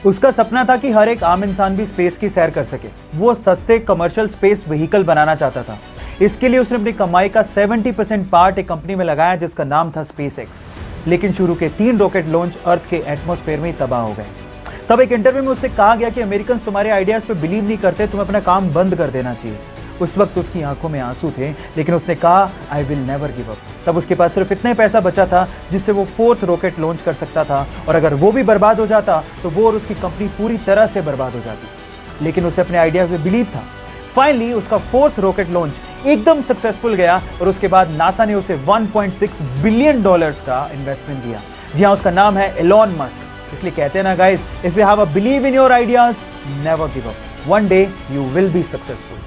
उसका सपना था कि हर एक आम इंसान भी स्पेस की सैर कर सके। वो सस्ते कमर्शियल स्पेस व्हीकल बनाना चाहता था। इसके लिए उसने अपनी कमाई का 70% पार्ट एक कंपनी में लगाया जिसका नाम था स्पेसएक्स। लेकिन शुरू के 3 रॉकेट लॉन्च अर्थ के एटमॉस्फेयर में ही तबाह हो गए। तब एक इंटरव्यू में उससे कहा गया कि अमेरिकन तुम्हारे आइडियाज पे बिलीव नहीं करते, तुम्हें अपना काम बंद कर देना चाहिए। उस वक्त उसकी आंखों में आंसू थे, लेकिन उसने कहा I will never give up. तब उसके पास सिर्फ इतना पैसा बचा था जिससे वो 4th रॉकेट लॉन्च कर सकता था, और अगर वो भी बर्बाद हो जाता तो वो और उसकी कंपनी पूरी तरह से बर्बाद हो जाती। लेकिन उसे अपने आइडिया पे बिलीव था। फाइनली उसका 4th रॉकेट लॉन्च एकदम सक्सेसफुल गया और उसके बाद नासा ने उसे $1.6 बिलियन का इन्वेस्टमेंट दिया। जी हाँ, उसका नाम है एलॉन मस्क। इसलिए कहते हैं ना guys, if you have a believe in your ideas, never give up, one day you will be successful.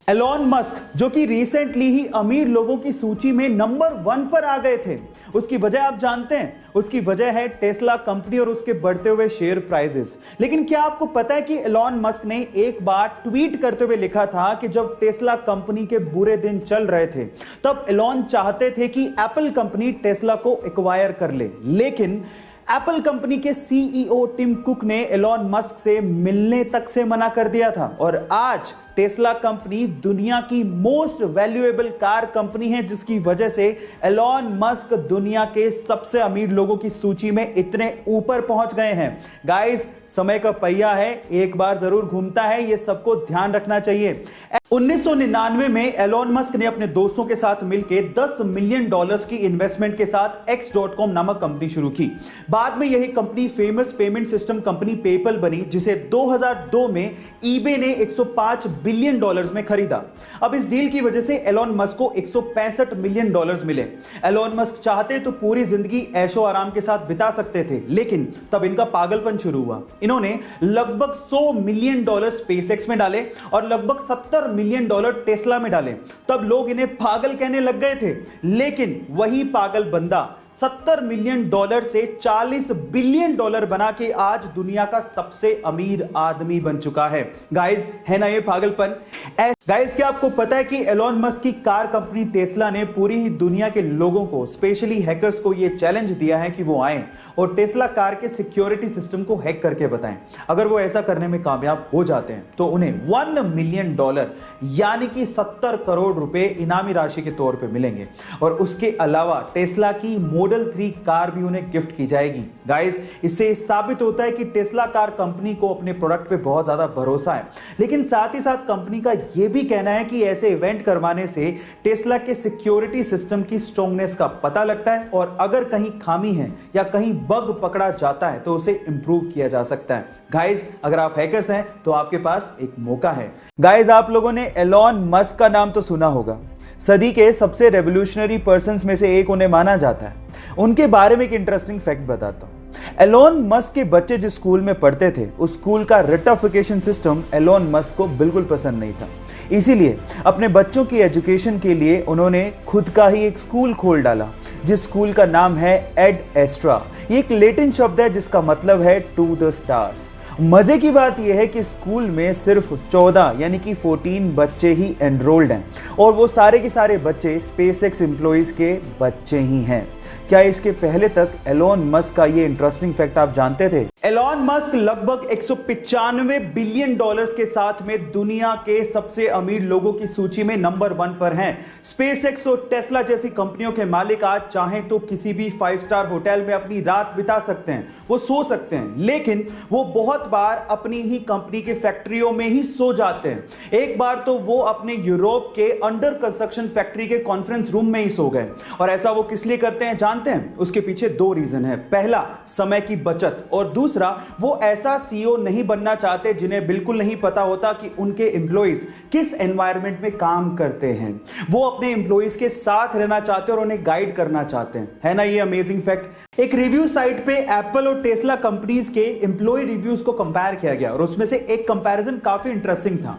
Elon Musk जो कि रिसेंटली ही अमीर लोगों की सूची में नंबर 1 पर आ गए थे, उसकी वजह आप जानते हैं? उसकी वजह है टेस्ला कंपनी और उसके बढ़ते हुए शेयर प्राइसेस। लेकिन क्या आपको पता है कि एलॉन मस्क ने एक बार ट्वीट करते हुए लिखा था कि जब टेस्ला कंपनी के बुरे दिन चल रहे थे तब एलॉन चाहते थे कि एप्पल कंपनी टेस्ला को एक्वायर कर ले, लेकिन एप्पल कंपनी के सीईओ टिम कुक ने एलॉन मस्क से मिलने तक से मना कर दिया था। और आज टेस्ला कंपनी दुनिया की मोस्ट वैल्यूएबल कार कंपनी है, जिसकी वजह से एलॉन मस्क दुनिया के सबसे अमीर लोगों की सूची में इतने ऊपर पहुंच गए हैं। गाइस, समय का पहिया है, एक बार जरूर घूमता है, यह सबको ध्यान रखना चाहिए। 1999 में एलॉन मस्क ने अपने दोस्तों के साथ मिलकर $10 मिलियन की इन्वेस्टमेंट के साथ X.com नामक कंपनी शुरू की। बाद में यही company famous payment system company PayPal बनी, जिसे 2002 में ईबे ने $105 बिलियन में खरीदा। अब इस डील की वजह से एलॉन मस्क को $165 मिलियन मिले। एलॉन मस्क चाहते तो पूरी जिंदगी ऐशो आराम के साथ बिता सकते थे, लेकिन तब इनका पागलपन शुरू हुआ। इन्होंने लगभग $100 मिलियन स्पेसएक्स में डाले और लगभग $70 मिलियन टेस्ला में डाले। तब लोग इन्हें पागल कहने लग गए थे, लेकिन वही पागल बंदा $70 मिलियन से $40 बिलियन बना के आज दुनिया का सबसे अमीर आदमी बन चुका है। गाइस, है ना ये पागलपन? गाइस, क्या आपको पता है कि एलॉन मस्क की कार कंपनी टेस्ला ने पूरी ही दुनिया के लोगों को, स्पेशली हैकर्स को, यह चैलेंज दिया है कि वो आए और टेस्ला कार के सिक्योरिटी सिस्टम को हैक करके बताएं। अगर वो ऐसा करने में कामयाब हो जाते हैं तो उन्हें $1 मिलियन यानी कि 70 करोड़ रुपए इनामी राशि के तौर पे मिलेंगे, और उसके अलावा टेस्ला की मॉडल 3 कार भी उन्हें गिफ्ट की जाएगी। गाइस, इससे साबित होता है कि टेस्ला कार कंपनी को अपने प्रोडक्ट पे बहुत ज्यादा भरोसा है। लेकिन साथ ही साथ कंपनी का यह भी कहना है कि ऐसे इवेंट करवाने से टेस्ला के सिक्योरिटी सिस्टम की स्ट्रांगनेस का पता लगता है, और अगर कहीं खामी है या कहीं बग पकड़ा जाता है तो उसे इंप्रूव किया जा सकता है। गाइस, अगर आप हैकर्स हैं तो आपके पास एक मौका है। गाइस, आप लोगों ने एलॉन मस्क का नाम तो सुना होगा। सदी के सबसे रेवोल्यूशनरी पर्संस में से एक उन्हें माना जाता है। उनके बारे में एक इंटरेस्टिंग फैक्ट बताता हूं। एलॉन मस्क के बच्चे जिस स्कूल में पढ़ते थे, उस स्कूल का रटिफिकेशन सिस्टम एलॉन मस्क को बिल्कुल पसंद नहीं था। इसीलिए अपने बच्चों की एजुकेशन के लिए उन्होंने खुद का ही एक स्कूल खोल डाला, जिस स्कूल का नाम है एड एस्ट्रा। ये एक लैटिन शब्द है जिसका मतलब है टू द स्टार्स। मजे की बात यह है कि स्कूल में सिर्फ 14 यानी कि 14 बच्चे ही एनरोल्ड हैं, और वो सारे के सारे बच्चे स्पेसएक्स एम्प्लॉइज के बच्चे ही हैं। क्या इसके पहले तक एलॉन मस्क का ये इंटरेस्टिंग फैक्ट आप जानते थे? एलॉन मस्क लगभग $195 बिलियन के साथ में दुनिया के सबसे अमीर लोगों की सूची में नंबर 1 पर हैं। स्पेसएक्स और टेस्ला जैसी कंपनियों के मालिक आज चाहें तो किसी भी 5 स्टार होटल में अपनी रात बिता सकते हैं, वो सो सकते हैं, लेकिन वो बहुत बार अपनी ही कंपनी के फैक्ट्रियों में ही सो जाते हैं। एक बार तो वो अपने यूरोप के अंडर कंस्ट्रक्शन फैक्ट्री के कॉन्फ्रेंस रूम में ही सो गए। और ऐसा वो किस लिए करते हैं जानते हैं? उसके पीछे 2 रीजन है। पहला, समय की बचत, और दूसरा, वो ऐसा सीईओ नहीं बनना चाहते जिन्हें बिल्कुल नहीं पता होता कि उनके एम्प्लॉइज किस एनवायरनमेंट में काम करते हैं। वो अपने एम्प्लॉइज के साथ रहना चाहते हैं और उन्हें गाइड करना चाहते हैं। है ना ये अमेजिंग फैक्ट? एक रिव्यू साइट पे एप्पल और टेस्ला कंपनीज के एम्प्लॉय रिव्यूज को कंपेयर किया गया, और उसमें से एक कंपैरिजन काफी इंटरेस्टिंग था।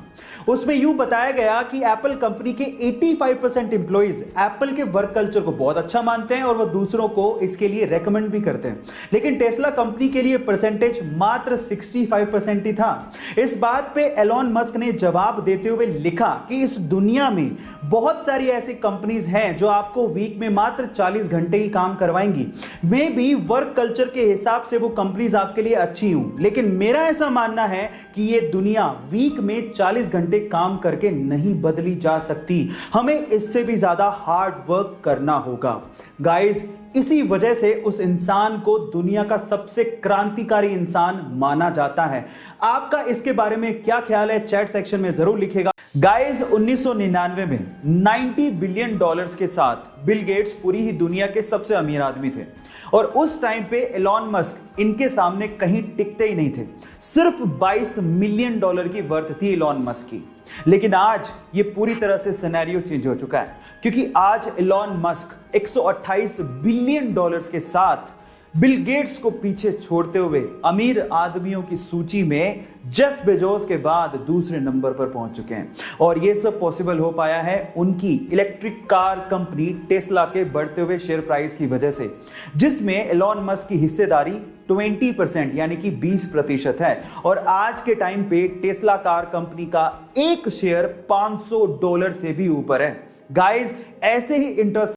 उसमें यूं बताया गया कि एप्पल कंपनी के 85% एम्प्लॉइज एप्पल के वर्क कल्चर को बहुत अच्छा मानते हैं, और वो दूसरों को इसके लिए रेकमेंड भी करते हैं। लेकिन टेस्ला कंपनी के लिए परसेंटेज मात्र 65% ही था। इस बात पे एलॉन मस्क ने जवाब देते हुए लिखा कि इस दुनिया में बहुत सारी ऐसी कंपनीज हैं जो आपको वीक में मात्र 40 घंटे ही काम करवाएंगी। मे बी वर्क कल्चर के हिसाब से वो कंपनीज आपके लिए अच्छी हूं, लेकिन मेरा ऐसा मानना है कि ये दुनिया वीक में 40 घंटे काम करके नहीं बदली जा सकती। हमें इससे भी ज्यादा हार्ड वर्क करना होगा। गाइस, इसी वजह से उस इंसान को दुनिया का सबसे क्रांतिकारी इंसान माना जाता है। आपका इसके बारे में क्या ख्याल है, चैट सेक्शन में जरूर लिखेगा। गाइस, 1999 में 90 बिलियन डॉलर्स के साथ बिल गेट्स पूरी ही दुनिया के सबसे अमीर आदमी थे और उस टाइम पे एलॉन मस्क इनके सामने कहीं टिकते ही नहीं थे। सिर्फ 22 मिलियन डॉलर की वर्थ थी एलॉन मस्क की। लेकिन आज ये पूरी तरह से सिनेरियो चेंज हो चुका है, क्योंकि आज एलॉन मस्क 128 बिलियन डॉलर्स के साथ बिल गेट्स को पीछे छोड़ते हुए अमीर आदमियों की सूची में जेफ बेजोस के बाद दूसरे नंबर पर पहुंच चुके हैं। और यह सब पॉसिबल हो पाया है उनकी इलेक्ट्रिक कार कंपनी टेस्ला के बढ़ते हुए शेयर प्राइस की वजह से, जिसमें एलॉन मस्क की हिस्सेदारी 20% यानी कि 20% है। और आज के टाइम पे टेस्ला कार कंपनी का एक शेयर $500 से भी ऊपर है। गाइस, ऐसे ही इंटरेस्ट